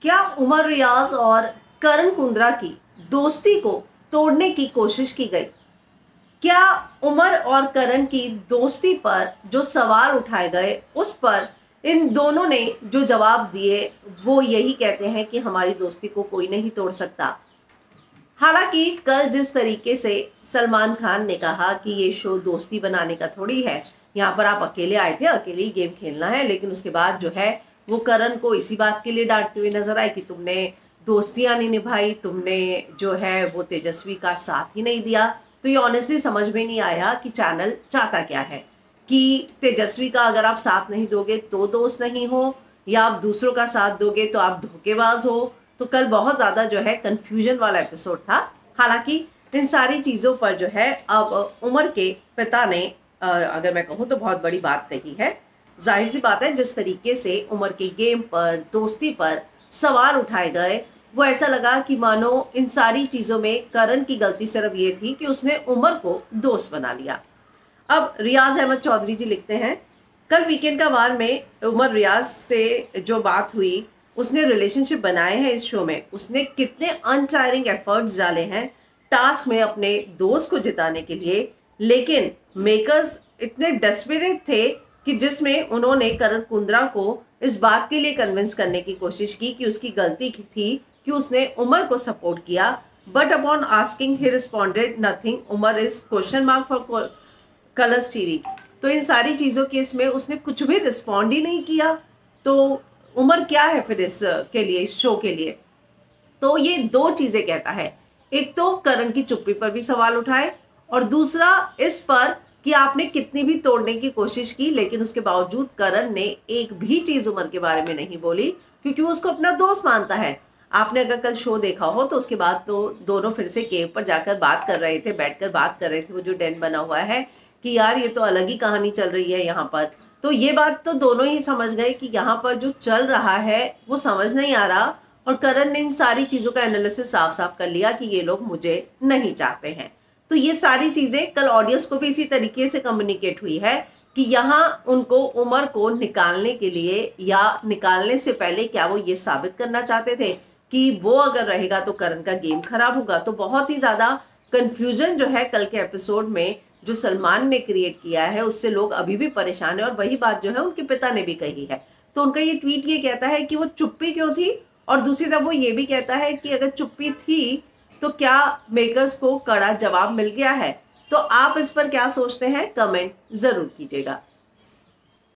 क्या उमर रियाज और करण कुंद्रा की दोस्ती को तोड़ने की कोशिश की गई? क्या उमर और करण की दोस्ती पर जो सवाल उठाए गए उस पर इन दोनों ने जो जवाब दिए वो यही कहते हैं कि हमारी दोस्ती को कोई नहीं तोड़ सकता। हालांकि कल जिस तरीके से सलमान खान ने कहा कि ये शो दोस्ती बनाने का थोड़ी है, यहाँ पर आप अकेले आए थे, अकेले ही गेम खेलना है, लेकिन उसके बाद जो है वो करण को इसी बात के लिए डांटते हुए नजर आए कि तुमने दोस्तियां नहीं निभाई, तुमने जो है वो तेजस्वी का साथ ही नहीं दिया। तो ये ऑनेस्टली समझ में नहीं आया कि चैनल चाहता क्या है, कि तेजस्वी का अगर आप साथ नहीं दोगे तो दोस्त नहीं हो, या आप दूसरों का साथ दोगे तो आप धोखेबाज हो। तो कल बहुत ज़्यादा जो है कंफ्यूजन वाला एपिसोड था। हालांकि इन सारी चीज़ों पर जो है अब उमर के पिता ने अगर मैं कहूँ तो बहुत बड़ी बात कही है। जाहिर सी बात है, जिस तरीके से उमर के गेम पर, दोस्ती पर सवाल उठाए गए, वो ऐसा लगा कि मानो इन सारी चीज़ों में करण की गलती सिर्फ ये थी कि उसने उमर को दोस्त बना लिया। अब रियाज अहमद चौधरी जी लिखते हैं, कल वीकेंड का वार में उमर रियाज से जो बात हुई, उसने रिलेशनशिप बनाए हैं इस शो में, उसने कितने अनटायरिंग एफर्ट्स डाले हैं टास्क में अपने दोस्त को जिताने के लिए, लेकिन मेकर्स इतने डेस्परेट थे कि जिसमें उन्होंने करण कुंद्रा को इस बात के लिए कन्विंस करने की कोशिश की कि उसकी गलती थी कि उसने उमर को सपोर्ट किया। But upon asking he responded nothing, Umar is question mark for Colors TV. तो इन सारी चीज़ों के इसमें उसने कुछ भी रिस्पॉन्ड ही नहीं किया। तो उमर क्या है फिर इस के लिए, इस शो के लिए? तो ये दो चीज़ें कहता है, एक तो करण की चुप्पी पर भी सवाल उठाए, और दूसरा इस पर कि आपने कितनी भी तोड़ने की कोशिश की लेकिन उसके बावजूद करण ने एक भी चीज़ उमर के बारे में नहीं बोली, क्योंकि वो उसको अपना दोस्त मानता है। आपने अगर कल शो देखा हो तो उसके बाद तो दोनों फिर से केव पर जाकर बात कर रहे थे, बैठकर बात कर रहे थे, वो जो डेन बना हुआ है, कि यार ये तो अलग ही कहानी चल रही है यहाँ पर। तो ये बात तो दोनों ही समझ गए कि यहाँ पर जो चल रहा है वो समझ नहीं आ रहा, और करण ने इन सारी चीज़ों का एनालिसिस साफ साफ कर लिया कि ये लोग मुझे नहीं चाहते हैं। तो ये सारी चीज़ें कल ऑडियंस को भी इसी तरीके से कम्युनिकेट हुई है कि यहाँ उनको उमर को निकालने के लिए या निकालने से पहले क्या वो ये साबित करना चाहते थे कि वो अगर रहेगा तो करण का गेम खराब होगा। तो बहुत ही ज़्यादा कंफ्यूजन जो है कल के एपिसोड में जो सलमान ने क्रिएट किया है उससे लोग अभी भी परेशान है, और वही बात जो है उनके पिता ने भी कही है। तो उनका ये ट्वीट ये कहता है कि वो चुप्पी क्यों थी, और दूसरी तरफ वो ये भी कहता है कि अगर चुप्पी थी तो क्या मेकर्स को कड़ा जवाब मिल गया है? तो आप इस पर क्या सोचते हैं, कमेंट जरूर कीजिएगा।